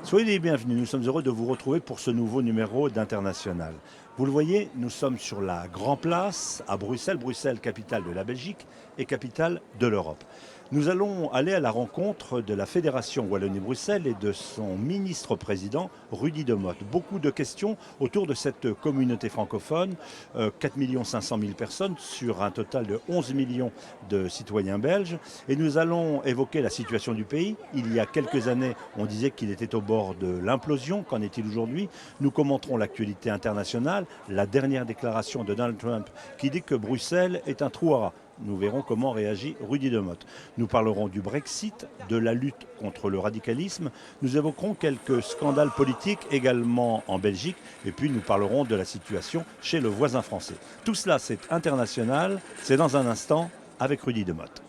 Soyez les bienvenus, nous sommes heureux de vous retrouver pour ce nouveau numéro d'International. Vous le voyez, nous sommes sur la Grand Place à Bruxelles, Bruxelles capitale de la Belgique et capitale de l'Europe. Nous allons aller à la rencontre de la Fédération Wallonie-Bruxelles et de son ministre-président Rudy Demotte. Beaucoup de questions autour de cette communauté francophone, 4 500 000 personnes sur un total de 11 millions de citoyens belges. Et nous allons évoquer la situation du pays. Il y a quelques années, on disait qu'il était au bord de l'implosion. Qu'en est-il aujourd'hui? Nous commenterons l'actualité internationale, la dernière déclaration de Donald Trump qui dit que Bruxelles est un trou à rats. Nous verrons comment réagit Rudy Demotte. Nous parlerons du Brexit, de la lutte contre le radicalisme. Nous évoquerons quelques scandales politiques également en Belgique. Et puis nous parlerons de la situation chez le voisin français. Tout cela, c'est international. C'est dans un instant avec Rudy Demotte.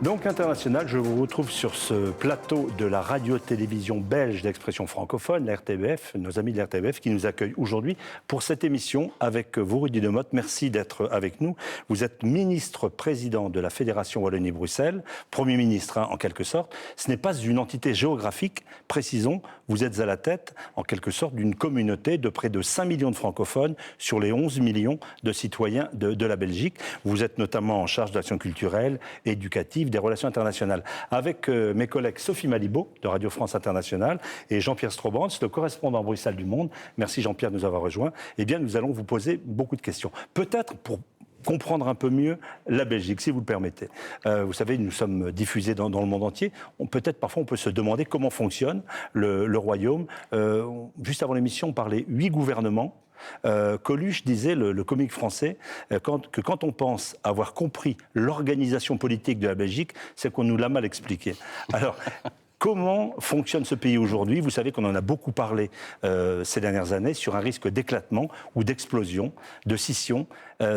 Donc international, je vous retrouve sur ce plateau de la radio-télévision belge d'expression francophone, la RTBF, nos amis de la RTBF qui nous accueillent aujourd'hui pour cette émission avec vous, Rudy Demotte. Merci d'être avec nous. Vous êtes ministre-président de la Fédération Wallonie-Bruxelles, Premier ministre en quelque sorte. Ce n'est pas une entité géographique, précisons, vous êtes à la tête en quelque sorte d'une communauté de près de 5 millions de francophones sur les 11 millions de citoyens de la Belgique. Vous êtes notamment en charge d'action culturelle, éducative, des relations internationales. Avec mes collègues Sophie Malibaud de Radio France Internationale et Jean-Pierre Strobans, le correspondant à Bruxelles du Monde. Merci Jean-Pierre de nous avoir rejoints. Eh bien, nous allons vous poser beaucoup de questions. Peut-être pour comprendre un peu mieux la Belgique, si vous le permettez. Vous savez, nous sommes diffusés dans le monde entier. Peut-être parfois on peut se demander comment fonctionne le royaume. Juste avant l'émission, on parlait 8 gouvernements. Coluche disait, le comique français, que quand on pense avoir compris l'organisation politique de la Belgique, c'est qu'on nous l'a mal expliqué. Alors, comment fonctionne ce pays aujourd'hui? Vous savez qu'on en a beaucoup parlé ces dernières années sur un risque d'éclatement ou d'explosion, de scission.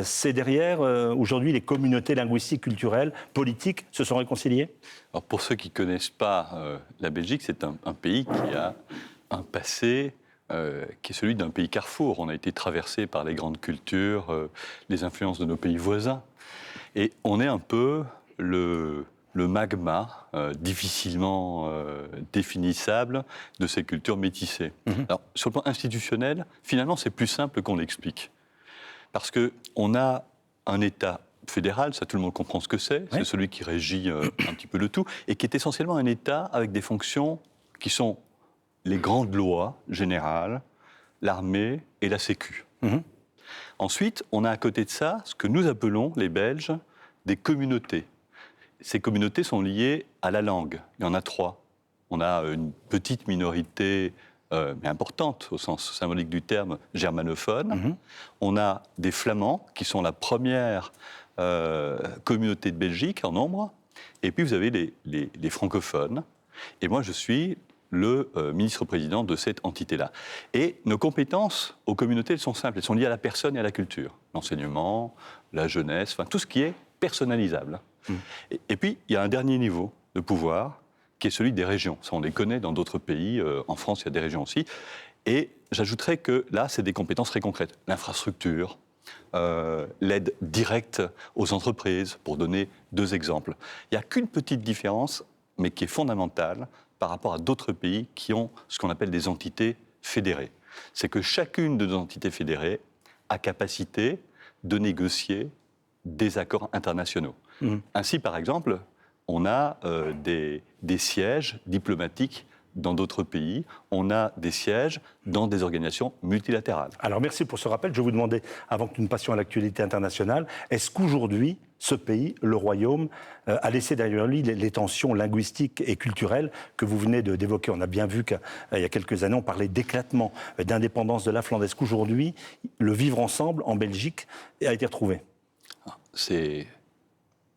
C'est derrière, aujourd'hui, les communautés linguistiques, culturelles, politiques se sont réconciliées? Alors pour ceux qui ne connaissent pas la Belgique, c'est un pays qui a un passé qui est celui d'un pays carrefour. On a été traversé par les grandes cultures, les influences de nos pays voisins. Et on est un peu le magma difficilement définissable de ces cultures métissées. Alors, sur le plan institutionnel, finalement, c'est plus simple qu'on l'explique. Parce qu'on a un État fédéral, ça tout le monde comprend ce que c'est, oui. C'est celui qui régit un petit peu le tout, et qui est essentiellement un État avec des fonctions qui sont les grandes lois générales, l'armée et la sécu. Ensuite, on a à côté de ça ce que nous appelons, les Belges, des communautés. Ces communautés sont liées à la langue. Il y en a 3. On a une petite minorité, mais importante au sens symbolique du terme, germanophone. On a des Flamands, qui sont la première communauté de Belgique en nombre. Et puis vous avez les francophones. Et moi, je suis le ministre-président de cette entité-là. Et nos compétences aux communautés, elles sont simples. Elles sont liées à la personne et à la culture. L'enseignement, la jeunesse, enfin tout ce qui est personnalisable. Et puis, il y a un dernier niveau de pouvoir, qui est celui des régions. Ça, on les connaît dans d'autres pays. En France, il y a des régions aussi. Et j'ajouterais que là, c'est des compétences très concrètes. L'infrastructure, l'aide directe aux entreprises, pour donner 2 exemples. Il n'y a qu'une petite différence, mais qui est fondamentale, par rapport à d'autres pays qui ont ce qu'on appelle des entités fédérées. C'est que chacune de nos entités fédérées a capacité de négocier des accords internationaux. Ainsi, par exemple, on a des sièges diplomatiques dans d'autres pays, on a des sièges dans des organisations multilatérales. Alors merci pour ce rappel. Je vous demandais, avant que nous passions à l'actualité internationale, est-ce qu'aujourd'hui, ce pays, le Royaume, a laissé derrière lui les tensions linguistiques et culturelles que vous venez d'évoquer? On a bien vu qu'il y a quelques années, on parlait d'éclatement, d'indépendance de la Flandre. Est-ce qu'aujourd'hui, le vivre ensemble en Belgique a été retrouvé? C'est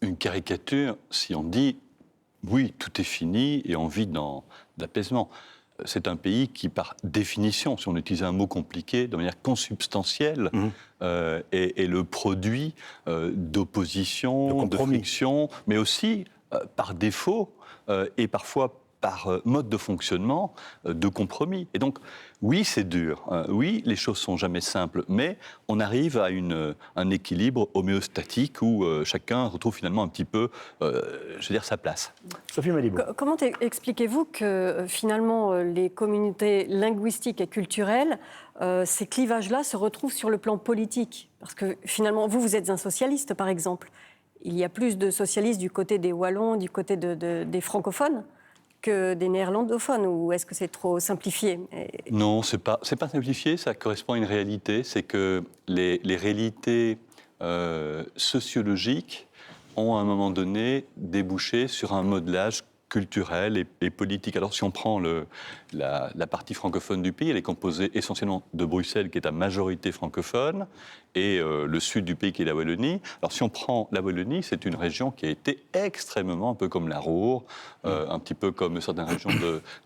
une caricature si on dit oui, tout est fini et on vit dans l'apaisement. c'est un pays qui, par définition, si on utilisait un mot compliqué, de manière consubstantielle, est le produit d'opposition, de friction, mais aussi, par défaut, et parfois par mode de fonctionnement, de compromis. Et donc, oui, c'est dur. Oui, les choses sont jamais simples, mais on arrive à un équilibre homéostatique où chacun retrouve finalement un petit peu, sa place. Sophie Malibaud. Comment expliquez-vous que finalement les communautés linguistiques et culturelles, ces clivages-là se retrouvent sur le plan politique? Parce que finalement, vous êtes un socialiste, par exemple. Il y a plus de socialistes du côté des Wallons, du côté des francophones que des néerlandophones, ou est-ce que c'est trop simplifié? Non, c'est pas simplifié, ça correspond à une réalité, c'est que les réalités sociologiques ont à un moment donné débouché sur un modelage culturel et politique. Alors si on prend la partie francophone du pays, elle est composée essentiellement de Bruxelles, qui est à majorité francophone, et le sud du pays, qui est la Wallonie. Alors si on prend la Wallonie, c'est une région qui a été extrêmement, un peu comme la Ruhr, un petit peu comme certaines régions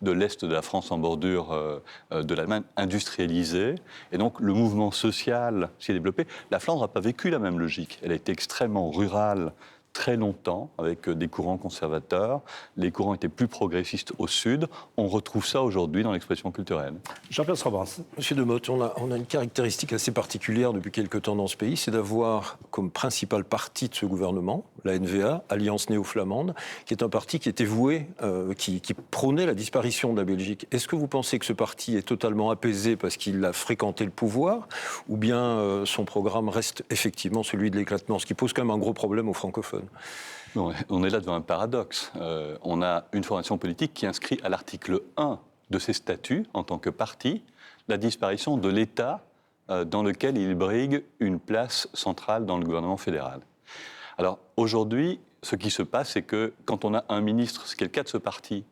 de l'Est de la France en bordure de l'Allemagne, industrialisée. Et donc le mouvement social s'y est développé. La Flandre n'a pas vécu la même logique. Elle a été extrêmement rurale, très longtemps, avec des courants conservateurs. Les courants étaient plus progressistes au sud. On retrouve ça aujourd'hui dans l'expression culturelle. Jean-Pierre Srobens. Monsieur Demotte, on a une caractéristique assez particulière depuis quelque temps dans ce pays, c'est d'avoir comme principal parti de ce gouvernement, la NVA, Alliance néo-flamande, qui est un parti qui était voué, qui prônait la disparition de la Belgique. Est-ce que vous pensez que ce parti est totalement apaisé parce qu'il a fréquenté le pouvoir, ou bien son programme reste effectivement celui de l'éclatement, ce qui pose quand même un gros problème aux francophones? Non, on est là devant un paradoxe. On a une formation politique qui inscrit à l'article 1 de ses statuts, en tant que parti, la disparition de l'État dans lequel il brigue une place centrale dans le gouvernement fédéral. Alors aujourd'hui, ce qui se passe, c'est que quand on a un ministre, ce qui est le cas de ce parti,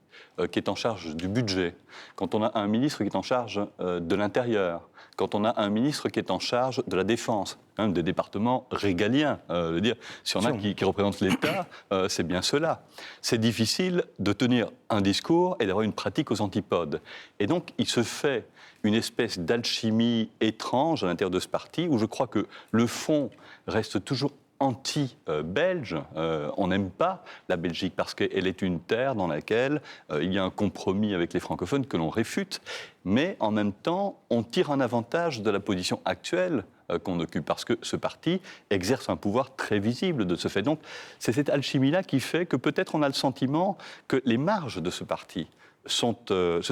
qui est en charge du budget, quand on a un ministre qui est en charge de l'intérieur, quand on a un ministre qui est en charge de la défense, hein, des départements régaliens, dire, si on a qui représentent l'État, c'est bien cela. C'est difficile de tenir un discours et d'avoir une pratique aux antipodes. Et donc, il se fait une espèce d'alchimie étrange à l'intérieur de ce parti, où je crois que le fond reste toujours anti-belge. On n'aime pas la Belgique parce qu'elle est une terre dans laquelle il y a un compromis avec les francophones que l'on réfute, mais en même temps, on tire un avantage de la position actuelle qu'on occupe, parce que ce parti exerce un pouvoir très visible de ce fait. Donc, c'est cette alchimie-là qui fait que peut-être on a le sentiment que les marges de ce parti se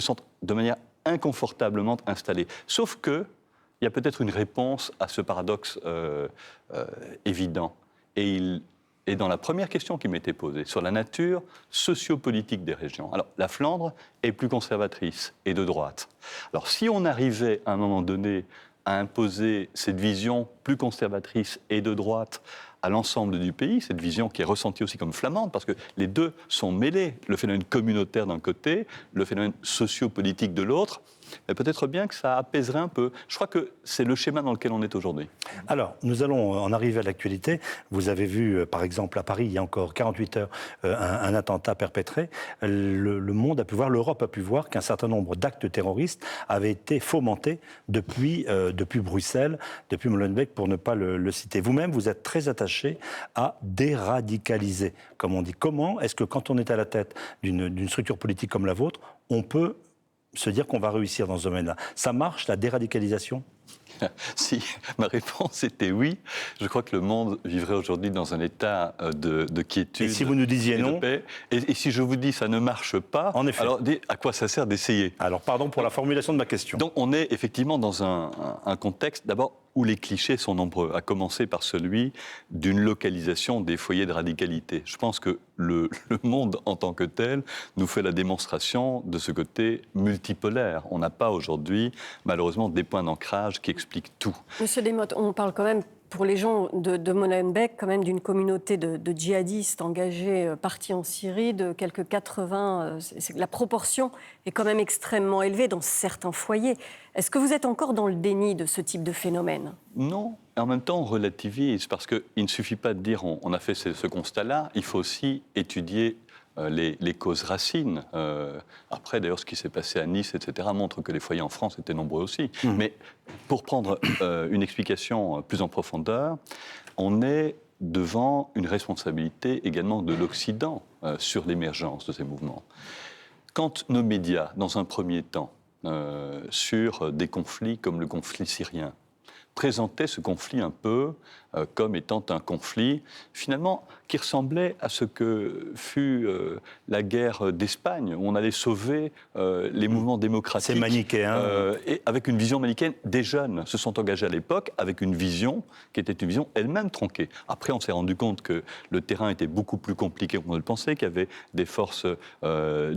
sentent de manière inconfortablement installées. Sauf que il y a peut-être une réponse à ce paradoxe évident. Et dans la première question qui m'était posée, sur la nature sociopolitique des régions. Alors, la Flandre est plus conservatrice et de droite. Alors, si on arrivait à un moment donné à imposer cette vision plus conservatrice et de droite à l'ensemble du pays, cette vision qui est ressentie aussi comme flamande, parce que les deux sont mêlés, le phénomène communautaire d'un côté, le phénomène sociopolitique de l'autre, mais peut-être bien que ça apaiserait un peu. Je crois que c'est le schéma dans lequel on est aujourd'hui. Alors, nous allons en arriver à l'actualité. Vous avez vu, par exemple, à Paris, il y a encore 48 heures, un attentat perpétré. Le monde a pu voir, l'Europe a pu voir qu'un certain nombre d'actes terroristes avaient été fomentés depuis Bruxelles, depuis Molenbeek, pour ne pas le citer. Vous-même, vous êtes très attaché à déradicaliser, comme on dit. Comment est-ce que, quand on est à la tête d'une structure politique comme la vôtre, on peut se dire qu'on va réussir dans ce domaine-là? Ça marche, la déradicalisation? Si ma réponse était oui, je crois que le monde vivrait aujourd'hui dans un état de quiétude. Et si vous nous disiez non? Et si je vous dis ça ne marche pas, en effet. Alors à quoi ça sert d'essayer? Alors pardon pour la formulation de ma question. Donc on est effectivement dans un contexte d'abord où les clichés sont nombreux, à commencer par celui d'une localisation des foyers de radicalité. Je pense que le monde en tant que tel nous fait la démonstration de ce côté multipolaire. On n'a pas aujourd'hui, malheureusement, des points d'ancrage qui expliquent tout. Monsieur Demotte, on parle quand même, pour les gens de Molenbeek, quand même d'une communauté de djihadistes engagés, partis en Syrie, de quelques 80. La proportion est quand même extrêmement élevée dans certains foyers. Est-ce que vous êtes encore dans le déni de ce type de phénomène? Non. En même temps, on relativise, parce qu'il ne suffit pas de dire on a fait ce constat-là, il faut aussi étudier les causes racines. Après, d'ailleurs, ce qui s'est passé à Nice, etc., montre que les foyers en France étaient nombreux aussi. Mais pour prendre une explication plus en profondeur, on est devant une responsabilité également de l'Occident sur l'émergence de ces mouvements. Quand nos médias, dans un premier temps, sur des conflits comme le conflit syrien, présentaient ce conflit un peu comme étant un conflit, finalement, qui ressemblait à ce que fut la guerre d'Espagne, où on allait sauver les mouvements démocratiques. C'est manichéen. Et avec une vision manichéenne, des jeunes se sont engagés à l'époque avec une vision qui était une vision elle-même tronquée. Après, on s'est rendu compte que le terrain était beaucoup plus compliqué qu'on ne le pensait, qu'il y avait des forces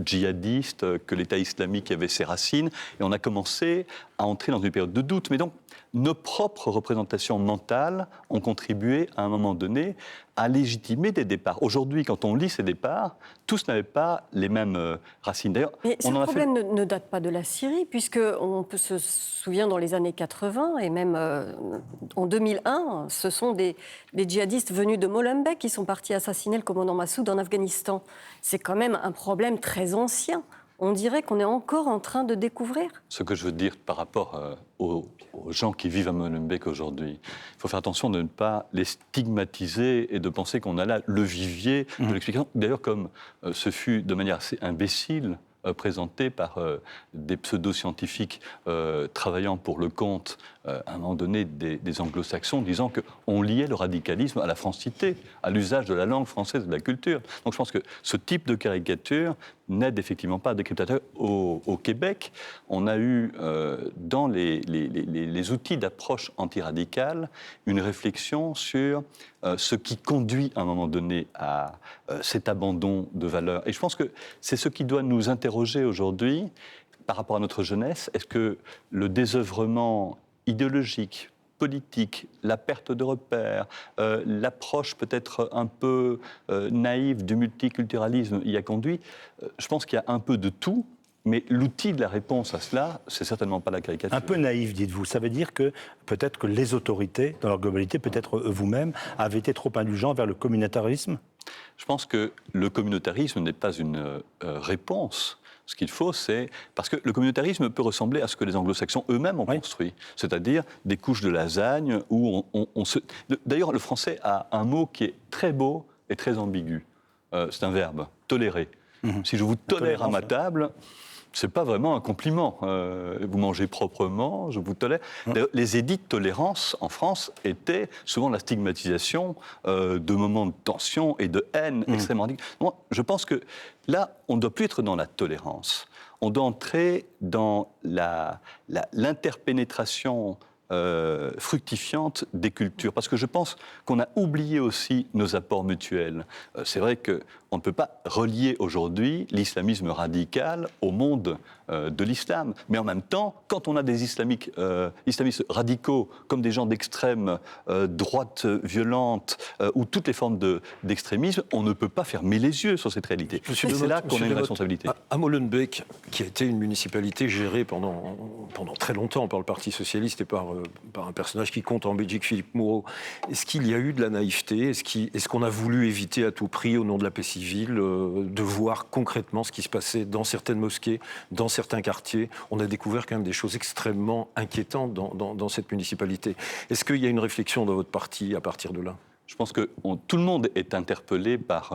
djihadistes, que l'État islamique avait ses racines, et on a commencé à entrer dans une période de doute. Mais donc, nos propres représentations mentales ont contribué à un moment donné à légitimer des départs. Aujourd'hui, quand on lit ces départs, tous n'avaient pas les mêmes racines. D'ailleurs, mais ce problème ne date pas de la Syrie, puisqu'on se souvient dans les années 80 et même en 2001, ce sont des djihadistes venus de Molenbeek qui sont partis assassiner le commandant Massoud en Afghanistan. C'est quand même un problème très ancien. On dirait qu'on est encore en train de découvrir. Ce que je veux dire par rapport aux gens qui vivent à Molenbeek aujourd'hui, il faut faire attention de ne pas les stigmatiser et de penser qu'on a là le vivier de l'explication. D'ailleurs, comme ce fut de manière assez imbécile présenté par des pseudo-scientifiques travaillant pour le compte, à un moment donné, des anglo-saxons, disant qu'on liait le radicalisme à la francité, à l'usage de la langue française et de la culture. Donc je pense que ce type de caricature n'aide effectivement pas à décryptateur. Au Québec, on a eu, dans les outils d'approche antiradicale, une réflexion sur ce qui conduit à un moment donné à cet abandon de valeurs. Et je pense que c'est ce qui doit nous interroger aujourd'hui par rapport à notre jeunesse. Est-ce que le désœuvrement idéologique, politique, la perte de repères, l'approche peut-être un peu naïve du multiculturalisme y a conduit? Je pense qu'il y a un peu de tout. Mais l'outil de la réponse à cela, c'est certainement pas la caricature. Un peu naïf, dites-vous. Ça veut dire que peut-être que les autorités, dans leur globalité, peut-être vous-même, avaient été trop indulgents vers le communautarisme? Je pense que le communautarisme n'est pas une réponse. Ce qu'il faut, c'est... Parce que le communautarisme peut ressembler à ce que les anglo-saxons eux-mêmes ont construit. C'est-à-dire des couches de lasagne où on se... D'ailleurs, le français a un mot qui est très beau et très ambigu. C'est un verbe, tolérer. Si je vous tolère à ma table... c'est pas vraiment un compliment. Vous mangez proprement, je vous tolère. Les édits de tolérance en France étaient souvent la stigmatisation de moments de tension et de haine extrêmement radicaux. Moi, je pense que là, on ne doit plus être dans la tolérance. On doit entrer dans l'interpénétration fructifiante des cultures. Parce que je pense qu'on a oublié aussi nos apports mutuels. C'est vrai qu'on ne peut pas relier aujourd'hui l'islamisme radical au monde de l'islam. Mais en même temps, quand on a des islamistes radicaux, comme des gens d'extrême droite violente, ou toutes les formes d'extrémisme, on ne peut pas fermer les yeux sur cette réalité. Et c'est là qu'on a une responsabilité. À Molenbeek, qui a été une municipalité gérée pendant très longtemps par le Parti socialiste et par un personnage qui compte en Belgique, Philippe Moureau, est-ce qu'il y a eu de la naïveté? Est-ce qu'on a voulu éviter à tout prix, au nom de la paix civile, de voir concrètement ce qui se passait dans certaines mosquées, dans certains quartiers? On a découvert quand même des choses extrêmement inquiétantes dans cette municipalité. Est-ce qu'il y a une réflexion dans votre parti à partir de là? Je pense que tout le monde est interpellé par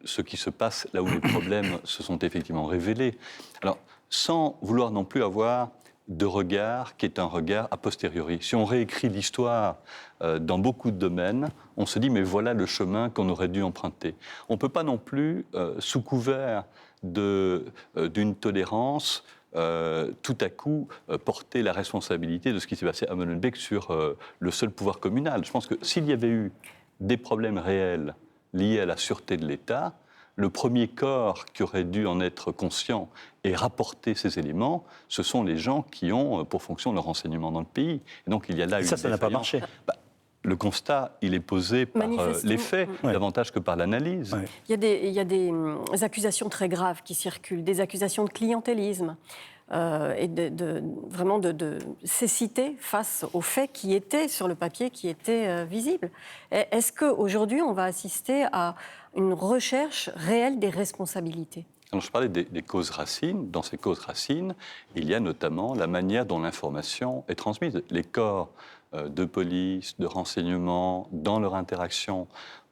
ce qui se passe là où les problèmes se sont effectivement révélés. Alors, sans vouloir non plus avoir de regard qui est un regard a posteriori. Si on réécrit l'histoire dans beaucoup de domaines, on se dit mais voilà le chemin qu'on aurait dû emprunter. On ne peut pas non plus, sous couvert d'une tolérance, tout à coup porter la responsabilité de ce qui s'est passé à Molenbeek sur le seul pouvoir communal. Je pense que s'il y avait eu des problèmes réels liés à la sûreté de l'État, le premier corps qui aurait dû en être conscient et rapporter ces éléments, ce sont les gens qui ont pour fonction le renseignement dans le pays. Et donc il y a là ça n'a pas marché. Le constat, il est posé par les faits, davantage que par l'analyse. Ouais. Il y a des accusations très graves qui circulent, des accusations de clientélisme. et vraiment de cécité face aux faits qui étaient sur le papier, qui étaient visibles. Est-ce qu'aujourd'hui, on va assister à une recherche réelle des responsabilités ? Alors, je parlais des causes racines. Dans ces causes racines, il y a notamment la manière dont l'information est transmise. Les corps de police, de renseignement, dans leur interaction,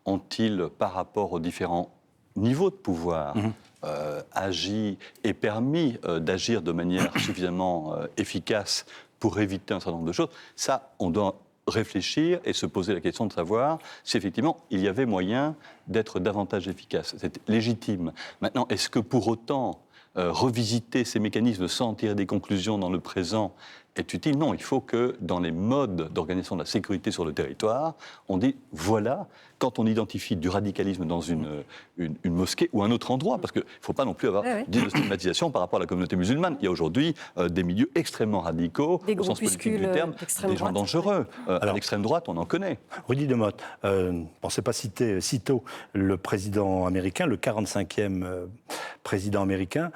ont-ils, par rapport aux différents niveaux de pouvoir, agi et permis d'agir de manière suffisamment efficace pour éviter un certain nombre de choses? Ça, on doit réfléchir et se poser la question de savoir si effectivement il y avait moyen d'être davantage efficace. C'est légitime. Maintenant, est-ce que pour autant revisiter ces mécanismes sans tirer des conclusions dans le présent est utile? Non, il faut que dans les modes d'organisation de la sécurité sur le territoire, on dit voilà, quand on identifie du radicalisme dans une mosquée ou un autre endroit, parce qu'il ne faut pas non plus avoir de stigmatisation par rapport à la communauté musulmane. Il y a aujourd'hui des milieux extrêmement radicaux, au sens politique du terme, des gens dangereux. À l'extrême droite, on en connaît. Rudy Demotte, on ne sait pas citer sitôt le président américain, le 45e président américain,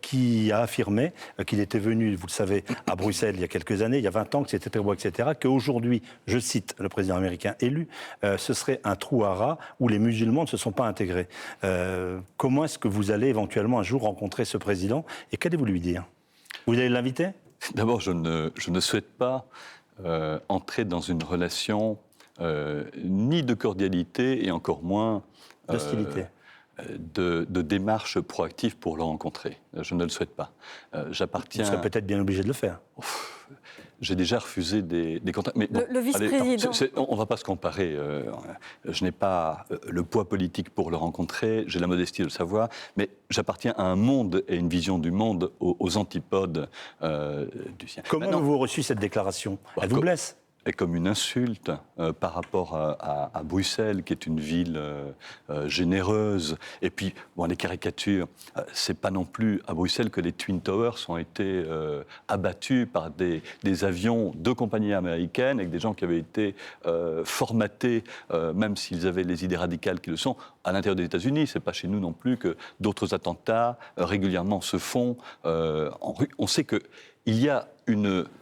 qui a affirmé qu'il était venu, vous le savez, à Bruxelles il y a quelques années, il y a 20 ans, que c'était prévu, etc., qu'aujourd'hui, je cite le président américain élu, ce serait un trou à rats où les musulmans ne se sont pas intégrés. Comment est-ce que vous allez éventuellement un jour rencontrer ce président et qu'allez-vous lui dire? Vous allez l'inviter? D'abord, je ne souhaite pas entrer dans une relation ni de cordialité et encore moins d'hostilité. De démarche proactive pour le rencontrer. Je ne le souhaite pas. J'appartiens... Vous serez peut-être bien obligé de le faire. J'ai déjà refusé des contacts. Mais bon, le vice-président... on ne va pas se comparer. Je n'ai pas le poids politique pour le rencontrer, j'ai la modestie de le savoir, mais j'appartiens à un monde et une vision du monde aux antipodes du sien. Comment avez-vous reçu cette déclaration? Elle vous blesse? Et comme une insulte par rapport à Bruxelles, qui est une ville généreuse. Et puis, bon, les caricatures, c'est pas non plus à Bruxelles que les Twin Towers ont été abattus par des avions de compagnies américaines avec des gens qui avaient été formatés, même s'ils avaient les idées radicales qui le sont, à l'intérieur des États-Unis. C'est pas chez nous non plus que d'autres attentats régulièrement se font en rue. On sait que il y a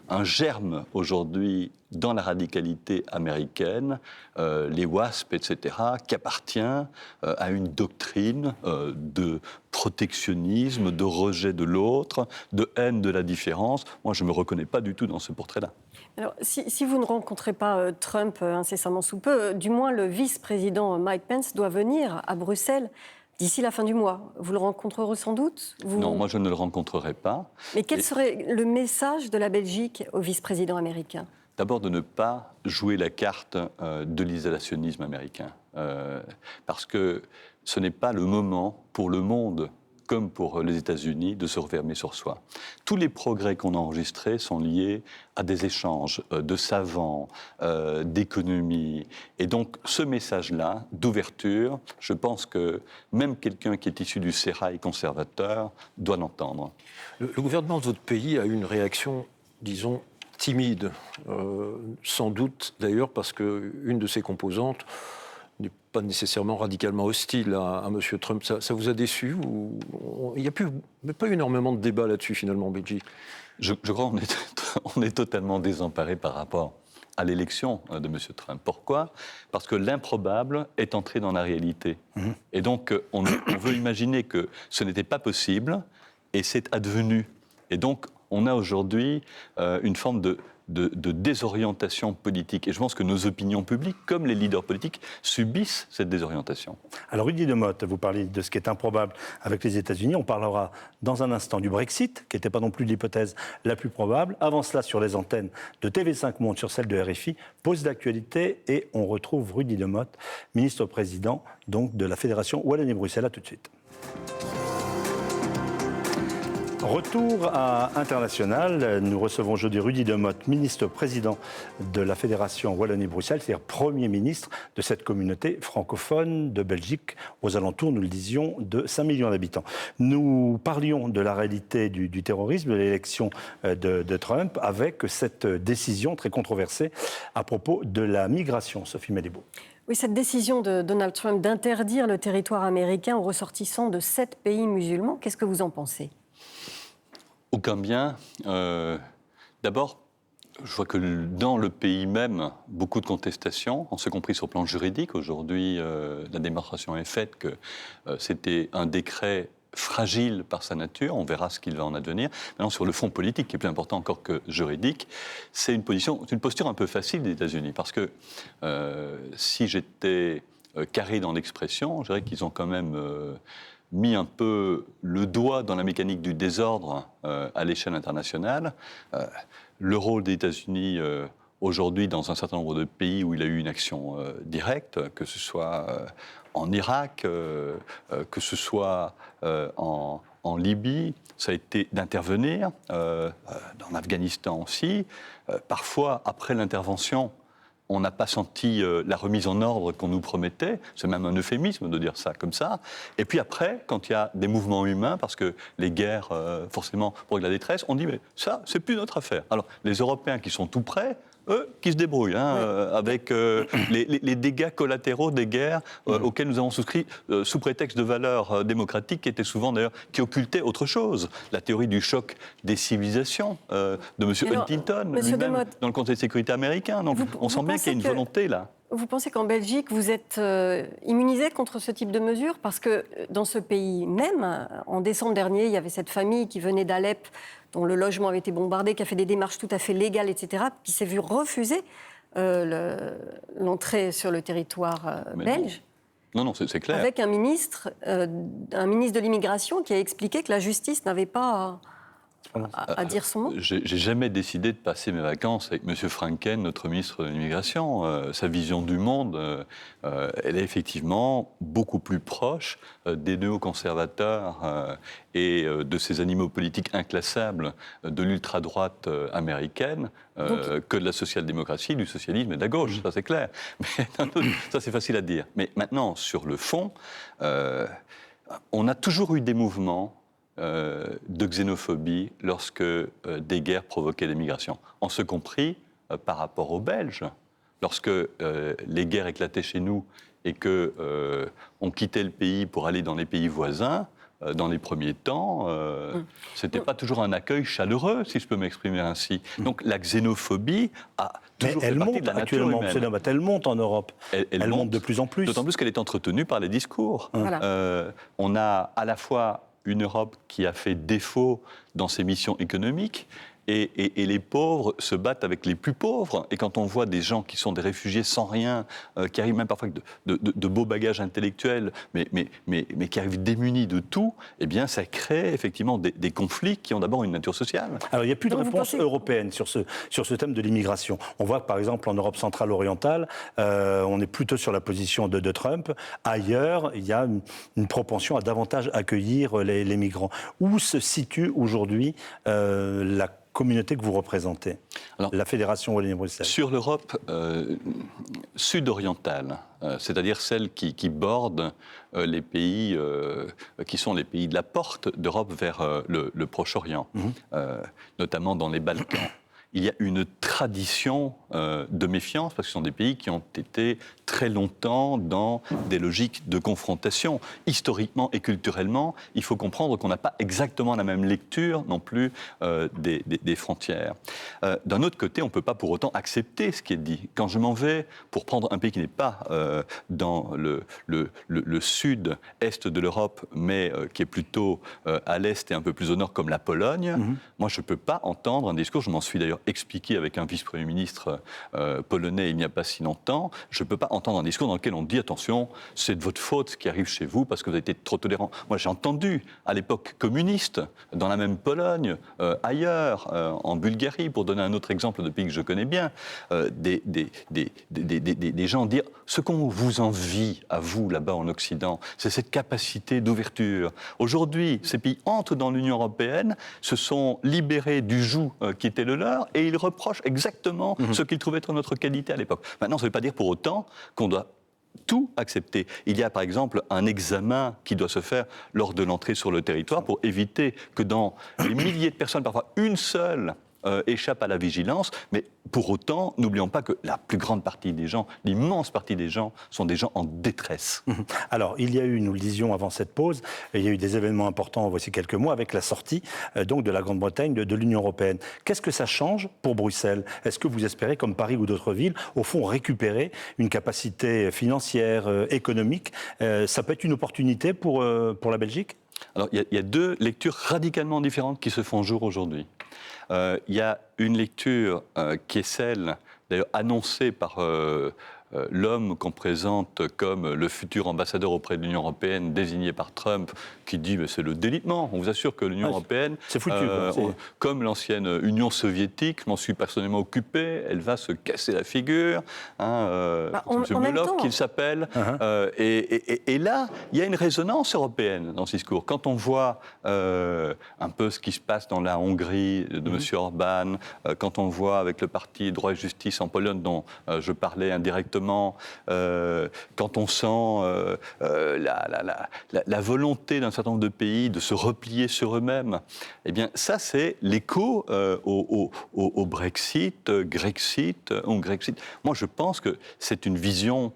un germe aujourd'hui dans la radicalité américaine, les WASP, etc., qui appartient à une doctrine de protectionnisme, de rejet de l'autre, de haine de la différence. Moi, je ne me reconnais pas du tout dans ce portrait-là. Alors, si vous ne rencontrez pas Trump incessamment sous peu, du moins le vice-président Mike Pence doit venir à Bruxelles d'ici la fin du mois. Vous le rencontrerez sans doute? Non, moi je ne le rencontrerai pas. Mais quel serait le message de la Belgique au vice-président américain? D'abord de ne pas jouer la carte de l'isolationnisme américain. Parce que ce n'est pas le moment pour le monde, comme pour les États-Unis, de se refermer sur soi. Tous les progrès qu'on a enregistrés sont liés à des échanges de savants, d'économie. Et donc, ce message-là, d'ouverture, je pense que même quelqu'un qui est issu du sérail conservateur doit l'entendre. Le gouvernement de votre pays a eu une réaction, disons, timide. Sans doute, d'ailleurs, parce qu'une de ses composantes n'est pas nécessairement radicalement hostile à M. Trump. Ça vous a déçu ou... Il n'y a pas eu énormément de débat là-dessus, finalement, en Belgique. Je crois qu'on est totalement désemparé par rapport à l'élection de M. Trump. Pourquoi? Parce que l'improbable est entré dans la réalité. Et donc, on veut imaginer que ce n'était pas possible, et c'est advenu. Et donc, on a aujourd'hui une forme de désorientation politique. Et je pense que nos opinions publiques, comme les leaders politiques, subissent cette désorientation. Alors, Rudy Demotte, vous parlez de ce qui est improbable avec les États-Unis. On parlera dans un instant du Brexit, qui n'était pas non plus l'hypothèse la plus probable. Avant cela, sur les antennes de TV5 Monde, sur celle de RFI, pause d'actualité, et on retrouve Rudy Demotte, ministre-président donc, de la Fédération Wallonie-Bruxelles. À tout de suite. Retour à International. Nous recevons aujourd'hui Rudy Demotte, ministre-président de la Fédération Wallonie-Bruxelles, c'est-à-dire Premier ministre de cette communauté francophone de Belgique, aux alentours, nous le disions, de 5 millions d'habitants. Nous parlions de la réalité du terrorisme, de l'élection de Trump, avec cette décision très controversée à propos de la migration. Sophie Mélébaud. Oui, cette décision de Donald Trump d'interdire le territoire américain aux ressortissants de 7 pays musulmans, qu'est-ce que vous en pensez ? Aucun bien. D'abord, je vois que dans le pays même, beaucoup de contestations, on s'est compris sur le plan juridique. Aujourd'hui, la démonstration est faite que c'était un décret fragile par sa nature, on verra ce qu'il va en advenir. Maintenant, sur le fond politique, qui est plus important encore que juridique, c'est une posture un peu facile des États-Unis, parce que si j'étais carré dans l'expression, je dirais qu'ils ont quand même mis un peu le doigt dans la mécanique du désordre à l'échelle internationale. Le rôle des États-Unis aujourd'hui dans un certain nombre de pays où il a eu une action directe, que ce soit en Irak, que ce soit en Libye, ça a été d'intervenir, en Afghanistan aussi. Parfois, après l'intervention, on n'a pas senti la remise en ordre qu'on nous promettait. C'est même un euphémisme de dire ça comme ça. Et puis après, quand il y a des mouvements humains, parce que les guerres, forcément, provoquent la détresse, on dit, mais ça, c'est plus notre affaire. Alors, les Européens qui sont tout prêts, eux, qui se débrouillent, avec les dégâts collatéraux des guerres auxquels nous avons souscrit sous prétexte de valeurs démocratiques qui étaient souvent, d'ailleurs, qui occultaient autre chose. La théorie du choc des civilisations de M. Huntington, lui-même, dans le Conseil de sécurité américain. Donc, on sent bien qu'il y a une volonté, là. Vous pensez qu'en Belgique, vous êtes immunisé contre ce type de mesures? Parce que dans ce pays même, en décembre dernier, il y avait cette famille qui venait d'Alep, dont le logement avait été bombardé, qui a fait des démarches tout à fait légales, etc., qui s'est vu refuser l'entrée sur le territoire belge. Non, c'est clair. Avec un ministre de l'immigration qui a expliqué que la justice n'avait pas à dire son mot. J'ai jamais décidé de passer mes vacances avec M. Franken, notre ministre de l'Immigration. Sa vision du monde, elle est effectivement beaucoup plus proche des néoconservateurs et de ces animaux politiques inclassables de l'ultra-droite américaine que de la social-démocratie, du socialisme et de la gauche, ça c'est clair. Mais ça c'est facile à dire. Mais maintenant, sur le fond, on a toujours eu des mouvements de xénophobie lorsque des guerres provoquaient des migrations. On se compris par rapport aux Belges. Lorsque les guerres éclataient chez nous et qu'on quittait le pays pour aller dans les pays voisins, dans les premiers temps, c'était pas toujours un accueil chaleureux, si je peux m'exprimer ainsi. Donc la xénophobie a toujours fait partie de la nature humaine. Elle monte en Europe. Elle monte de plus en plus. D'autant plus qu'elle est entretenue par les discours. Voilà. On a à la fois une Europe qui a fait défaut dans ses missions économiques et les pauvres se battent avec les plus pauvres. Et quand on voit des gens qui sont des réfugiés sans rien, qui arrivent même parfois avec de beaux bagages intellectuels, mais qui arrivent démunis de tout, eh bien ça crée effectivement des conflits qui ont d'abord une nature sociale. Alors il n'y a plus de réponse européenne sur ce thème de l'immigration. On voit que par exemple en Europe centrale orientale, on est plutôt sur la position de Trump. Ailleurs, il y a une propension à davantage accueillir les migrants. Où se situe aujourd'hui la communauté que vous représentez, la Fédération Wallonie-Bruxelles? Sur l'Europe sud-orientale, c'est-à-dire celle qui borde les pays qui sont les pays de la porte d'Europe vers le Proche-Orient, notamment dans les Balkans. Il y a une tradition de méfiance, parce que ce sont des pays qui ont été très longtemps dans des logiques de confrontation. Historiquement et culturellement, il faut comprendre qu'on n'a pas exactement la même lecture non plus des frontières. D'un autre côté, on ne peut pas pour autant accepter ce qui est dit. Quand je m'en vais pour prendre un pays qui n'est pas dans le sud-est de l'Europe, mais qui est plutôt à l'est et un peu plus au nord, comme la Pologne, moi je ne peux pas entendre un discours, je m'en suis d'ailleurs expliqué avec un vice-premier ministre polonais il n'y a pas si longtemps, je ne peux pas entendre un discours dans lequel on dit attention, c'est de votre faute ce qui arrive chez vous parce que vous avez été trop tolérant. Moi j'ai entendu à l'époque communiste, dans la même Pologne, ailleurs, en Bulgarie, pour donner un autre exemple de pays que je connais bien, des gens dire ce qu'on vous envie à vous là-bas en Occident, c'est cette capacité d'ouverture. Aujourd'hui, ces pays entrent dans l'Union européenne, se sont libérés du joug qui était le leur, et ils reprochent exactement ce qu'ils trouvaient être notre qualité à l'époque. Maintenant, ça ne veut pas dire pour autant qu'on doit tout accepter. Il y a par exemple un examen qui doit se faire lors de l'entrée sur le territoire pour éviter que dans les milliers de personnes, parfois une seule, échappent à la vigilance, mais pour autant, n'oublions pas que la plus grande partie des gens, l'immense partie des gens, sont des gens en détresse. Alors, il y a eu, nous le disions avant cette pause, il y a eu des événements importants voici quelques mois avec la sortie donc de la Grande-Bretagne de l'Union européenne. Qu'est-ce que ça change pour Bruxelles? Est-ce que vous espérez, comme Paris ou d'autres villes, au fond récupérer une capacité financière, économique? Ça peut être une opportunité pour la Belgique? Alors, il y a deux lectures radicalement différentes qui se font jour aujourd'hui. Il y a une lecture qui est celle, d'ailleurs annoncée par l'homme qu'on présente comme le futur ambassadeur auprès de l'Union européenne, désigné par Trump, qui dit c'est le délitement. On vous assure que l'Union européenne, c'est foutu, comme l'ancienne Union soviétique, je m'en suis personnellement occupé, elle va se casser la figure. M. Belov, qu'il s'appelle. Et là, il y a une résonance européenne dans ce discours. Quand on voit un peu ce qui se passe dans la Hongrie de M. Orban, quand on voit avec le parti Droit et Justice en Pologne, dont je parlais indirectement, quand on sent la volonté d'un certain nombre de pays de se replier sur eux-mêmes, eh bien ça c'est l'écho au Brexit, Grexit, Grexit. Moi je pense que c'est une vision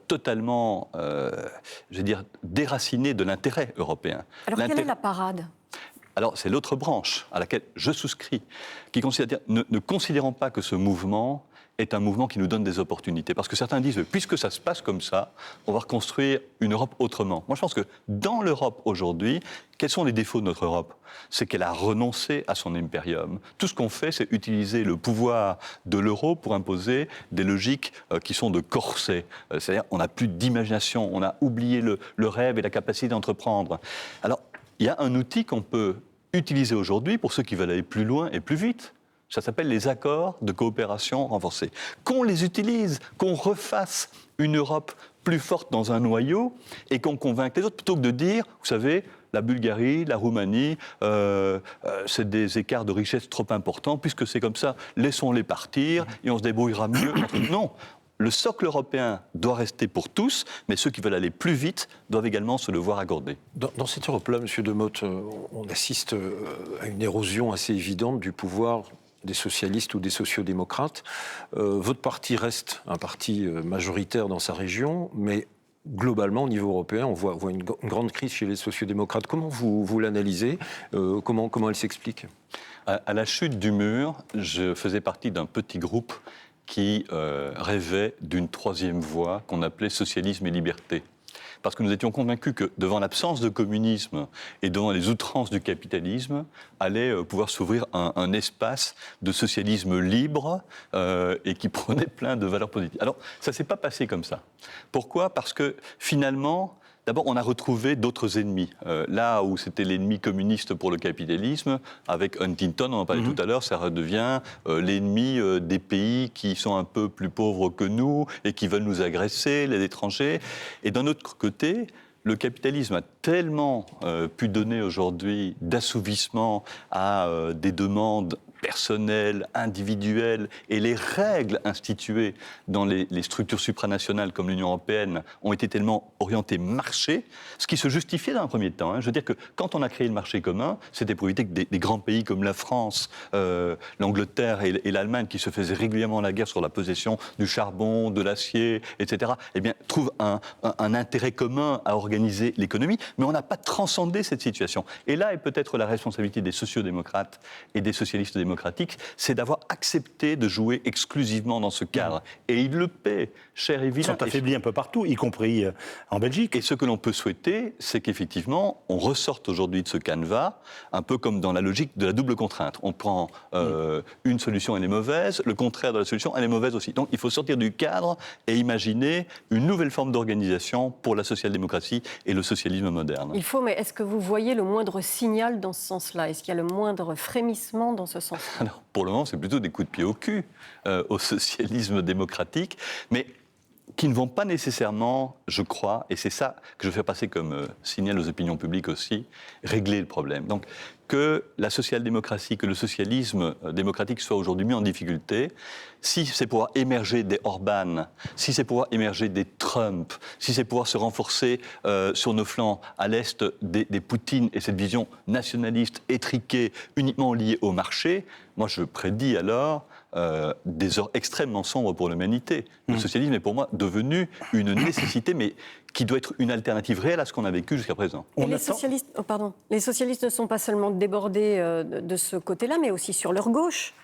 totalement, je veux dire, déracinée de l'intérêt européen. Alors quelle est la parade ? Alors, c'est l'autre branche à laquelle je souscris, qui considère, ne considérons pas que ce mouvement est un mouvement qui nous donne des opportunités. Parce que certains disent, puisque ça se passe comme ça, on va reconstruire une Europe autrement. Moi, je pense que dans l'Europe aujourd'hui, quels sont les défauts de notre Europe ? C'est qu'elle a renoncé à son impérium. Tout ce qu'on fait, c'est utiliser le pouvoir de l'euro pour imposer des logiques qui sont de corset. C'est-à-dire, on n'a plus d'imagination, on a oublié le rêve et la capacité d'entreprendre. Alors, il y a un outil qu'on peut utiliser aujourd'hui pour ceux qui veulent aller plus loin et plus vite. Ça s'appelle les accords de coopération renforcés. Qu'on les utilise, qu'on refasse une Europe plus forte dans un noyau et qu'on convainque les autres, plutôt que de dire, vous savez, la Bulgarie, la Roumanie, c'est des écarts de richesse trop importants, puisque c'est comme ça, laissons-les partir et on se débrouillera mieux. Non. Le socle européen doit rester pour tous, mais ceux qui veulent aller plus vite doivent également se le voir accorder. Dans cette Europe-là, M. Demotte, on assiste à une érosion assez évidente du pouvoir des socialistes ou des sociodémocrates. Votre parti reste un parti majoritaire dans sa région, mais globalement, au niveau européen, on voit une grande crise chez les sociodémocrates. Comment vous l'analysez ? Comment elle s'explique ? À la chute du mur, je faisais partie d'un petit groupe qui rêvait d'une troisième voie qu'on appelait socialisme et liberté. Parce que nous étions convaincus que devant l'absence de communisme et devant les outrances du capitalisme, allait pouvoir s'ouvrir un espace de socialisme libre et qui prenait plein de valeurs positives. Alors, ça ne s'est pas passé comme ça. Pourquoi ? Parce que finalement, d'abord, on a retrouvé d'autres ennemis. Là où c'était l'ennemi communiste pour le capitalisme, avec Huntington, on en parlait tout à l'heure, ça redevient l'ennemi des pays qui sont un peu plus pauvres que nous et qui veulent nous agresser, les étrangers. Et d'un autre côté, le capitalisme a tellement pu donner aujourd'hui d'assouvissement à des demandes personnelles, individuelles, et les règles instituées dans les structures supranationales comme l'Union européenne ont été tellement orientées marché, ce qui se justifiait dans un premier temps. Je veux dire que quand on a créé le marché commun, c'était pour éviter que des grands pays comme la France, l'Angleterre et l'Allemagne, qui se faisaient régulièrement la guerre sur la possession du charbon, de l'acier, etc., eh bien, trouvent un intérêt commun à organiser l'économie, mais on n'a pas transcendé cette situation. Et là est peut-être la responsabilité des sociodémocrates et des socialistes démocratiques, c'est d'avoir accepté de jouer exclusivement dans ce cadre. Et ils le paient, cher et vilain. Ils sont affaiblis un peu partout, y compris en Belgique. Et ce que l'on peut souhaiter, c'est qu'effectivement, on ressorte aujourd'hui de ce canevas, un peu comme dans la logique de la double contrainte. On prend une solution, elle est mauvaise, le contraire de la solution, elle est mauvaise aussi. Donc il faut sortir du cadre et imaginer une nouvelle forme d'organisation pour la social-démocratie et le socialisme moderne. Il faut, mais est-ce que vous voyez le moindre signal dans ce sens-là ? Est-ce qu'il y a le moindre frémissement dans ce sens-là ? Alors, pour le moment, c'est plutôt des coups de pied au cul au socialisme démocratique. Mais qui ne vont pas nécessairement, je crois, et c'est ça que je fais passer comme signal aux opinions publiques aussi, régler le problème. Donc, que la social-démocratie, que le socialisme démocratique soit aujourd'hui mis en difficulté, si c'est pouvoir émerger des Orban, si c'est pouvoir émerger des Trump, si c'est pouvoir se renforcer sur nos flancs à l'est des Poutine et cette vision nationaliste, étriquée, uniquement liée au marché, moi je prédis alors des heures extrêmement sombres pour l'humanité. Le socialisme est pour moi devenu une nécessité, mais qui doit être une alternative réelle à ce qu'on a vécu jusqu'à présent. Les socialistes ne sont pas seulement débordés de ce côté-là, mais aussi sur leur gauche.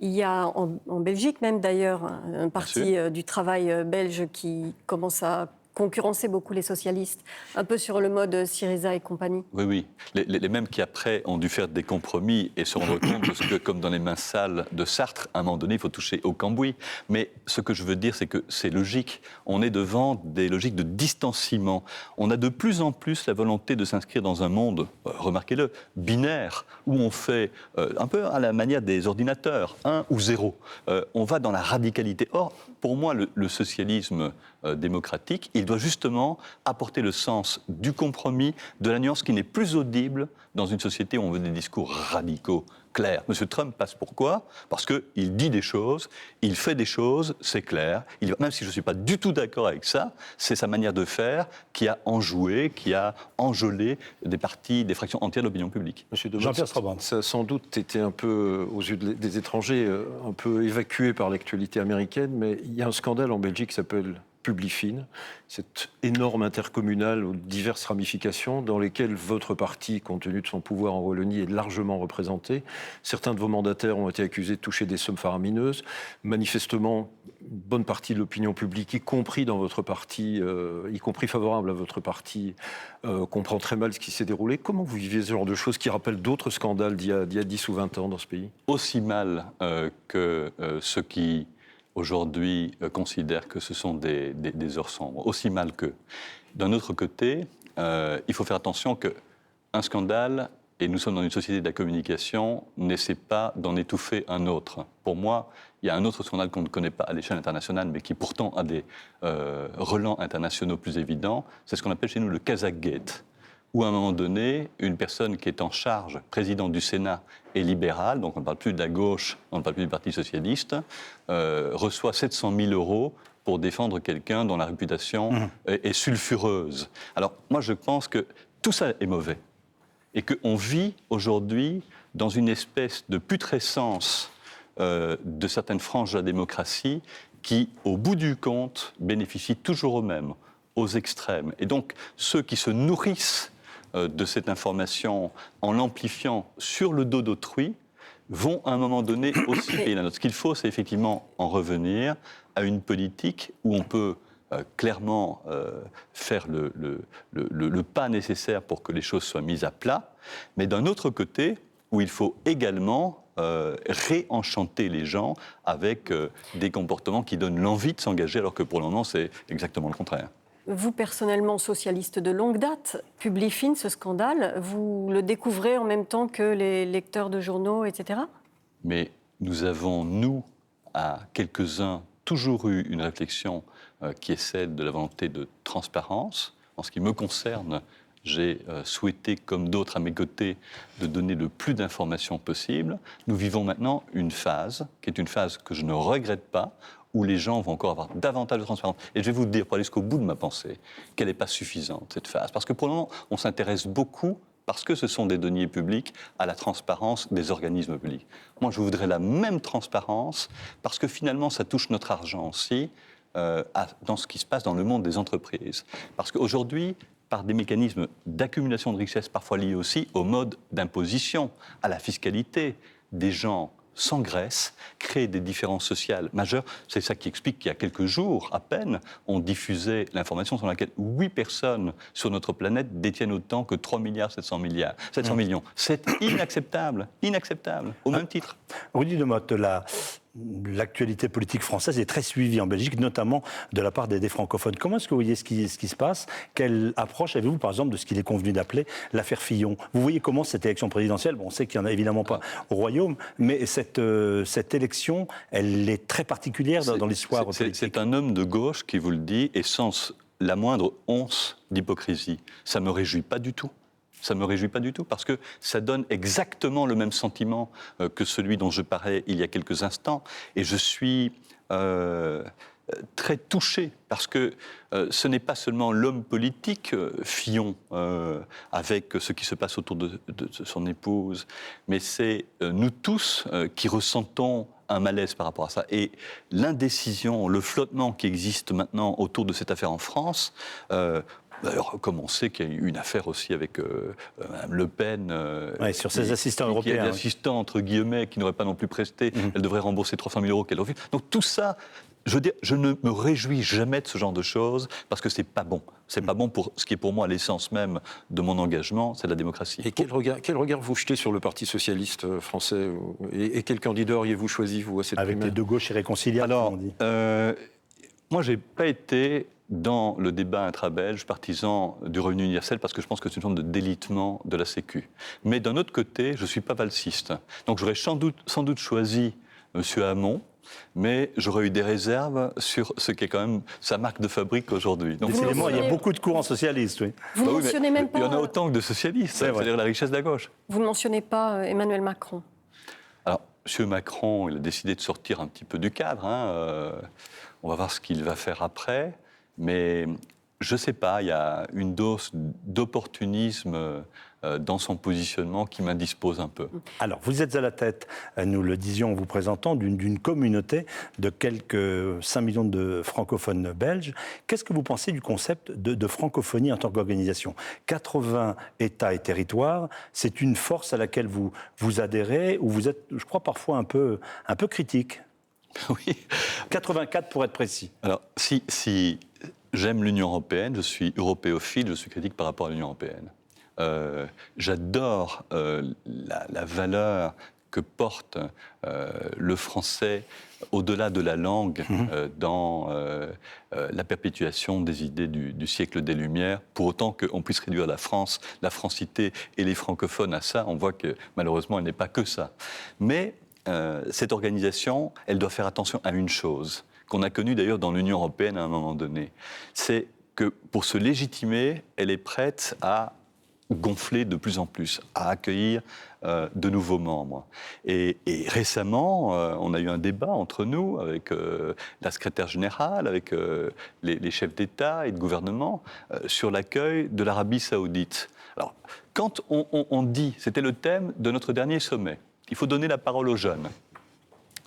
Il y a en Belgique même d'ailleurs un parti du travail belge qui commence à concurrencer beaucoup les socialistes, un peu sur le mode Syriza et compagnie. Oui. Les mêmes qui après ont dû faire des compromis et se rendre compte de ce que, comme dans les mains sales de Sartre, à un moment donné, il faut toucher au cambouis. Mais ce que je veux dire, c'est que c'est logique. On est devant des logiques de distanciement. On a de plus en plus la volonté de s'inscrire dans un monde, remarquez-le, binaire, où on fait un peu à la manière des ordinateurs, 1 ou 0. On va dans la radicalité. Or, pour moi, le socialisme démocratique, il doit justement apporter le sens du compromis, de la nuance qui n'est plus audible dans une société où on veut des discours radicaux, clairs. M. Trump passe pourquoi ? Parce qu'il dit des choses, il fait des choses, c'est clair. Même si je ne suis pas du tout d'accord avec ça, c'est sa manière de faire qui a enjoué, qui a enjolé des fractions entières de l'opinion publique. Monsieur Demotte, Jean-Pierre Strabon. ça a sans doute été un peu, aux yeux des étrangers, un peu évacué par l'actualité américaine, mais il y a un scandale en Belgique qui s'appelle Publifin, cette énorme intercommunale aux diverses ramifications dans lesquelles votre parti, compte tenu de son pouvoir en Wallonie, est largement représenté. Certains de vos mandataires ont été accusés de toucher des sommes faramineuses. Manifestement, une bonne partie de l'opinion publique, y compris dans votre parti, y compris favorable à votre parti, comprend très mal ce qui s'est déroulé. Comment vous vivez ce genre de choses qui rappellent d'autres scandales d'il y a 10 ou 20 ans dans ce pays ? Aussi mal que ceux qui aujourd'hui considèrent que ce sont des heures sombres, aussi mal qu'eux. D'un autre côté, il faut faire attention qu'un scandale, et nous sommes dans une société de la communication, n'essaie pas d'en étouffer un autre. Pour moi, il y a un autre scandale qu'on ne connaît pas à l'échelle internationale, mais qui pourtant a des relents internationaux plus évidents, c'est ce qu'on appelle chez nous le Kazakh-gate, où à un moment donné, une personne qui est en charge, président du Sénat, est libérale, donc on ne parle plus de la gauche, on ne parle plus du Parti socialiste, reçoit 700 000 € pour défendre quelqu'un dont la réputation est sulfureuse. Alors moi je pense que tout ça est mauvais et qu'on vit aujourd'hui dans une espèce de putrescence de certaines franges de la démocratie qui, au bout du compte, bénéficient toujours aux mêmes, aux extrêmes. Et donc ceux qui se nourrissent de cette information en l'amplifiant sur le dos d'autrui, vont à un moment donné aussi payer la note. Ce qu'il faut, c'est effectivement en revenir à une politique où on peut clairement faire le pas nécessaire pour que les choses soient mises à plat, mais d'un autre côté, où il faut également réenchanter les gens avec des comportements qui donnent l'envie de s'engager, alors que pour le moment, c'est exactement le contraire. Vous, personnellement, socialiste de longue date, Publifin, ce scandale, vous le découvrez en même temps que les lecteurs de journaux, etc. Mais nous avons, nous, à quelques-uns, toujours eu une réflexion qui est celle de la volonté de transparence. En ce qui me concerne, j'ai souhaité, comme d'autres à mes côtés, de donner le plus d'informations possible. Nous vivons maintenant une phase, qui est une phase que je ne regrette pas, où les gens vont encore avoir davantage de transparence. Et je vais vous dire, pour aller jusqu'au bout de ma pensée, qu'elle n'est pas suffisante, cette phase. Parce que pour le moment, on s'intéresse beaucoup, parce que ce sont des deniers publics, à la transparence des organismes publics. Moi, je voudrais la même transparence, parce que finalement, ça touche notre argent aussi, dans ce qui se passe dans le monde des entreprises. Parce qu'aujourd'hui, par des mécanismes d'accumulation de richesses, parfois liés aussi au mode d'imposition, à la fiscalité, des gens s'engraissent, créent des différences sociales majeures. C'est ça qui explique qu'il y a quelques jours, à peine, on diffusait l'information sur laquelle 8 personnes sur notre planète détiennent autant que 3 700 millions. C'est inacceptable, inacceptable, au même titre. Rudy Demotte, l'actualité politique française est très suivie en Belgique, notamment de la part des francophones. Comment est-ce que vous voyez ce qui se passe? Quelle approche avez-vous, par exemple, de ce qu'il est convenu d'appeler l'affaire Fillon? Vous voyez comment cette élection présidentielle, bon, on sait qu'il n'y en a évidemment pas au Royaume, mais cette élection, elle est très particulière dans l'histoire politique. C'est un homme de gauche qui vous le dit, et sans la moindre once d'hypocrisie. Ça ne me réjouit pas du tout. Ça ne me réjouit pas du tout, parce que ça donne exactement le même sentiment que celui dont je parlais il y a quelques instants. Et je suis très touché, parce que ce n'est pas seulement l'homme politique, Fillon, avec ce qui se passe autour de son épouse, mais c'est nous tous qui ressentons un malaise par rapport à ça. Et l'indécision, le flottement qui existe maintenant autour de cette affaire en France... D'ailleurs, comme on sait qu'il y a eu une affaire aussi avec Mme Le Pen... sur ses assistants européens. Qui a des assistants, entre guillemets, qui n'auraient pas non plus presté. Elle devrait rembourser 300 000 euros qu'elle refuse. Donc tout ça, je veux dire, je ne me réjouis jamais de ce genre de choses, parce que c'est pas bon. C'est pas bon pour ce qui est pour moi l'essence même de mon engagement, c'est la démocratie. Et quel regard vous jetez sur le Parti socialiste français? Et quel candidat auriez-vous choisi, vous, à cette Avec primaire? les deux gauches irréconciliables, Alors, comme on dit. moi, j'ai pas été dans le débat intra-belge partisan du revenu universel, parce que je pense que c'est une forme de délitement de la Sécu. Mais d'un autre côté, je ne suis pas valsiste. Donc j'aurais sans doute choisi M. Hamon, mais j'aurais eu des réserves sur ce qui est quand même sa marque de fabrique aujourd'hui. Donc, Décidément, il y a beaucoup de courants socialistes, oui. Vous ne mentionnez même pas... Il y en a autant que de socialistes, c'est-à-dire la richesse de la gauche. Vous ne mentionnez pas Emmanuel Macron. Alors, M. Macron, il a décidé de sortir un petit peu du cadre. On va voir ce qu'il va faire après. Mais je ne sais pas, il y a une dose d'opportunisme dans son positionnement qui m'indispose un peu. Alors, vous êtes à la tête, nous le disions en vous présentant, d'une communauté de quelques 5 millions de francophones belges. Qu'est-ce que vous pensez du concept de francophonie en tant qu'organisation? 80 États et territoires, c'est une force à laquelle vous adhérez, ou vous êtes, je crois, parfois un peu critique? Oui. 84 pour être précis. Alors, si j'aime l'Union européenne, je suis européophile, je suis critique par rapport à l'Union européenne. J'adore la valeur que porte le français au-delà de la langue dans la perpétuation des idées du siècle des Lumières. Pour autant qu'on puisse réduire la France, la francité et les francophones à ça, on voit que malheureusement elle n'est pas que ça. Mais cette organisation, elle doit faire attention à une chose, qu'on a connue d'ailleurs dans l'Union européenne à un moment donné. C'est que pour se légitimer, elle est prête à gonfler de plus en plus, à accueillir de nouveaux membres. Et récemment, on a eu un débat entre nous, avec la secrétaire générale, avec les chefs d'État et de gouvernement, sur l'accueil de l'Arabie saoudite. Alors, quand on dit, c'était le thème de notre dernier sommet, il faut donner la parole aux jeunes,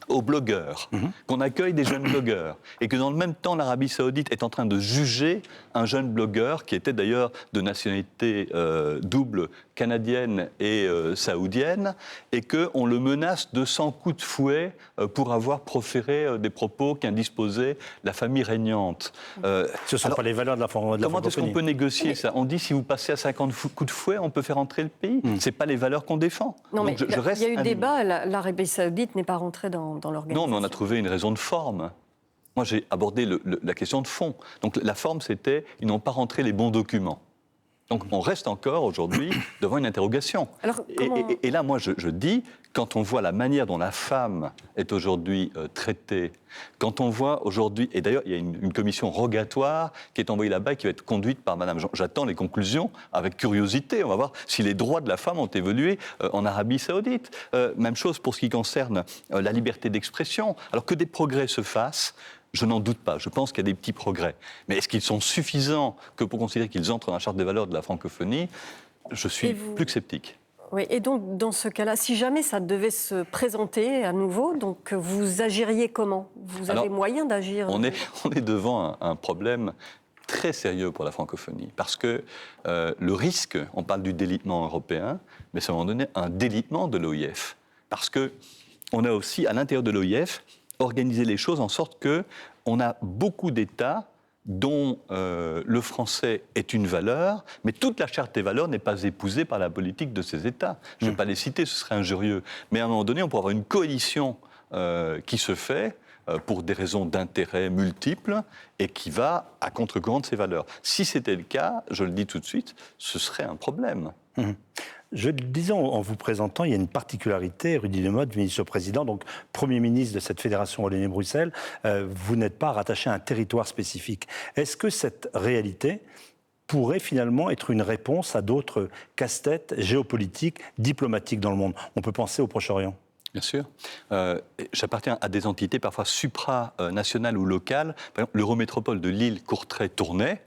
aux blogueurs, qu'on accueille des jeunes blogueurs, et que dans le même temps, l'Arabie saoudite est en train de juger un jeune blogueur, qui était d'ailleurs de nationalité double, canadienne et saoudienne, et qu'on le menace de 100 coups de fouet pour avoir proféré des propos qu'indisposait la famille régnante. Ce ne sont pas les valeurs de la francophonie. Comment est-ce qu'on peut négocier ça? On dit, si vous passez à 50 coups de fouet, on peut faire entrer le pays. Ce n'est pas les valeurs qu'on défend. Non, donc mais il y a eu débat, l'Arabie saoudite n'est pas rentrée dans l'organisation. Non, mais on a trouvé une raison de forme. Moi, j'ai abordé la question de fond. Donc la forme, c'était, ils n'ont pas rentré les bons documents. Donc on reste encore aujourd'hui devant une interrogation. Alors, et là, moi, je dis, quand on voit la manière dont la femme est aujourd'hui traitée, quand on voit aujourd'hui, et d'ailleurs, il y a une commission rogatoire qui est envoyée là-bas et qui va être conduite par Madame Jean. J'attends les conclusions avec curiosité. On va voir si les droits de la femme ont évolué en Arabie saoudite. Même chose pour ce qui concerne la liberté d'expression. Alors que des progrès se fassent, je n'en doute pas, je pense qu'il y a des petits progrès. Mais est-ce qu'ils sont suffisants que pour considérer qu'ils entrent dans la charte des valeurs de la francophonie? Je suis plus que sceptique. Oui, et donc dans ce cas-là, si jamais ça devait se présenter à nouveau, donc vous agiriez comment? Vous avez moyen d'agir? On est devant un problème très sérieux pour la francophonie, parce que le risque, on parle du délitement européen, mais ça va en donner un délitement de l'OIF. Parce qu'on a aussi, à l'intérieur de l'OIF, organiser les choses en sorte qu'on a beaucoup d'États dont le français est une valeur, mais toute la charte des valeurs n'est pas épousée par la politique de ces États. Je ne vais pas les citer, ce serait injurieux. Mais à un moment donné, on pourrait avoir une coalition qui se fait pour des raisons d'intérêt multiples et qui va à contre-courant de ses valeurs. Si c'était le cas, je le dis tout de suite, ce serait un problème. Je le disais en vous présentant, il y a une particularité, Rudy Demotte, ministre-président, donc Premier ministre de cette fédération Wallonie-Bruxelles, vous n'êtes pas rattaché à un territoire spécifique. Est-ce que cette réalité pourrait finalement être une réponse à d'autres casse-têtes géopolitiques, diplomatiques dans le monde? On peut penser au Proche-Orient. Bien sûr. J'appartiens à des entités parfois supranationales ou locales. Par exemple, l'Eurométropole de Lille-Courtrai-Tournai,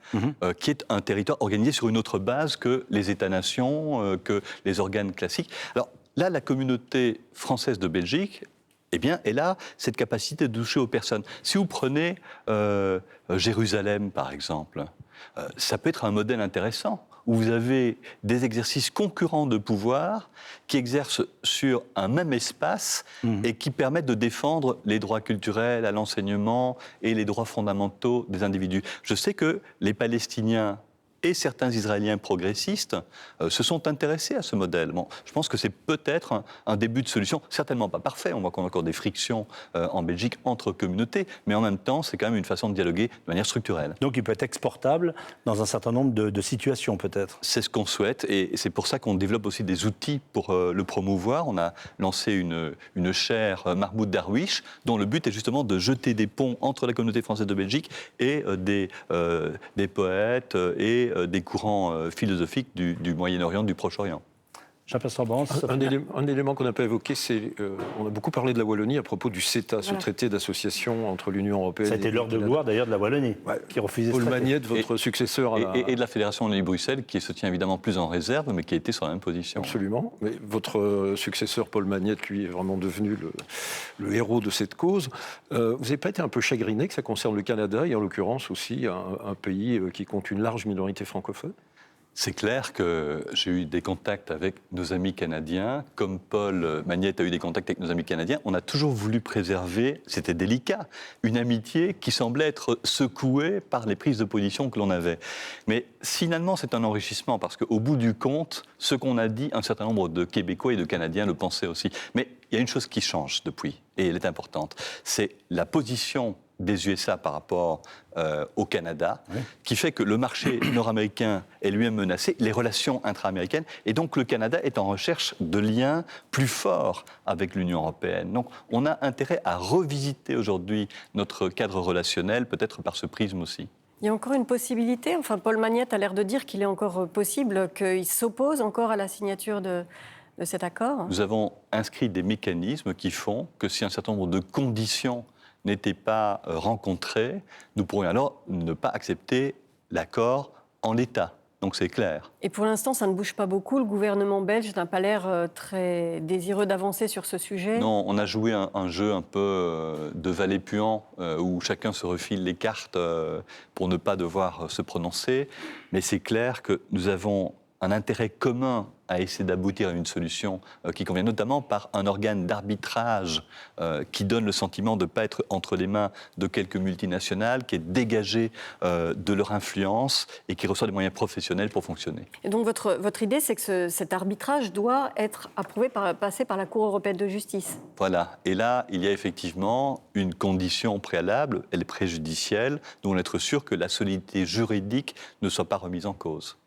qui est un territoire organisé sur une autre base que les États-nations, que les organes classiques. Alors là, la communauté française de Belgique, eh bien, elle a cette capacité de toucher aux personnes. Si vous prenez Jérusalem, par exemple, ça peut être un modèle intéressant, où vous avez des exercices concurrents de pouvoir qui exercent sur un même espace et qui permettent de défendre les droits culturels, à l'enseignement et les droits fondamentaux des individus. Je sais que les Palestiniens et certains Israéliens progressistes se sont intéressés à ce modèle. Bon, je pense que c'est peut-être un début de solution, certainement pas parfait, on voit qu'on a encore des frictions en Belgique entre communautés, mais en même temps, c'est quand même une façon de dialoguer de manière structurelle. Donc il peut être exportable dans un certain nombre de situations, peut-être. C'est ce qu'on souhaite, et c'est pour ça qu'on développe aussi des outils pour le promouvoir. On a lancé une chaire Mahmoud Darwish, dont le but est justement de jeter des ponts entre la communauté française de Belgique et des poètes et des courants philosophiques du Moyen-Orient, du Proche-Orient. Jean-Pierre Sorbans. Un élément qu'on n'a pas évoqué, c'est on a beaucoup parlé de la Wallonie à propos du CETA, ce traité d'association entre l'Union européenne. Ça a été l'heure de gloire d'ailleurs de la Wallonie, qui refusait Paul ce traité. Magnette, votre successeur. Et de la Fédération Wallonie-Bruxelles, qui se tient évidemment plus en réserve, mais qui a été sur la même position. Absolument. Mais votre successeur, Paul Magnette, lui, est vraiment devenu le héros de cette cause. Vous n'avez pas été un peu chagriné que ça concerne le Canada, et en l'occurrence aussi un pays qui compte une large minorité francophone? C'est clair que j'ai eu des contacts avec nos amis canadiens, comme Paul Magnette a eu des contacts avec nos amis canadiens. On a toujours voulu préserver, c'était délicat, une amitié qui semblait être secouée par les prises de position que l'on avait. Mais finalement, c'est un enrichissement, parce qu'au bout du compte, ce qu'on a dit, un certain nombre de Québécois et de Canadiens le pensaient aussi. Mais il y a une chose qui change depuis, et elle est importante, c'est la position des USA par rapport au Canada, qui fait que le marché nord-américain est lui-même menacé, les relations intra-américaines, et donc le Canada est en recherche de liens plus forts avec l'Union européenne. Donc on a intérêt à revisiter aujourd'hui notre cadre relationnel, peut-être par ce prisme aussi. Il y a encore une possibilité, enfin Paul Magnette a l'air de dire qu'il est encore possible qu'il s'oppose encore à la signature de cet accord. Nous avons inscrit des mécanismes qui font que si un certain nombre de conditions n'étaient pas rencontrées, nous pourrions alors ne pas accepter l'accord en l'état. Donc c'est clair. Et pour l'instant, ça ne bouge pas beaucoup. Le gouvernement belge n'a pas l'air très désireux d'avancer sur ce sujet. Non, on a joué un jeu un peu de valet puant où chacun se refile les cartes pour ne pas devoir se prononcer. Mais c'est clair que nous avons un intérêt commun à essayer d'aboutir à une solution qui convient, notamment par un organe d'arbitrage qui donne le sentiment de ne pas être entre les mains de quelques multinationales, qui est dégagé de leur influence et qui reçoit des moyens professionnels pour fonctionner. Et donc votre idée, c'est que cet arbitrage doit être approuvé, passer par la Cour européenne de justice. Voilà. Et là, il y a effectivement une condition préalable, elle est préjudicielle. Nous voulons être sûrs que la solidité juridique ne soit pas remise en cause.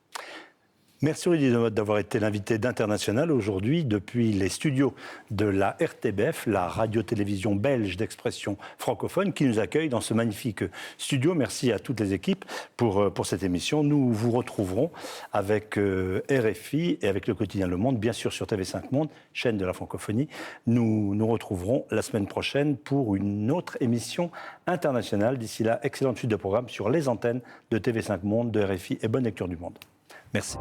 Merci Rudy Demotte d'avoir été l'invité d'International aujourd'hui depuis les studios de la RTBF, la radio-télévision belge d'expression francophone, qui nous accueille dans ce magnifique studio. Merci à toutes les équipes pour cette émission. Nous vous retrouverons avec RFI et avec le quotidien Le Monde, bien sûr sur TV5 Monde, chaîne de la francophonie. Nous nous retrouverons la semaine prochaine pour une autre émission internationale. D'ici là, excellente suite de programmes sur les antennes de TV5 Monde, de RFI et bonne lecture du monde. Merci.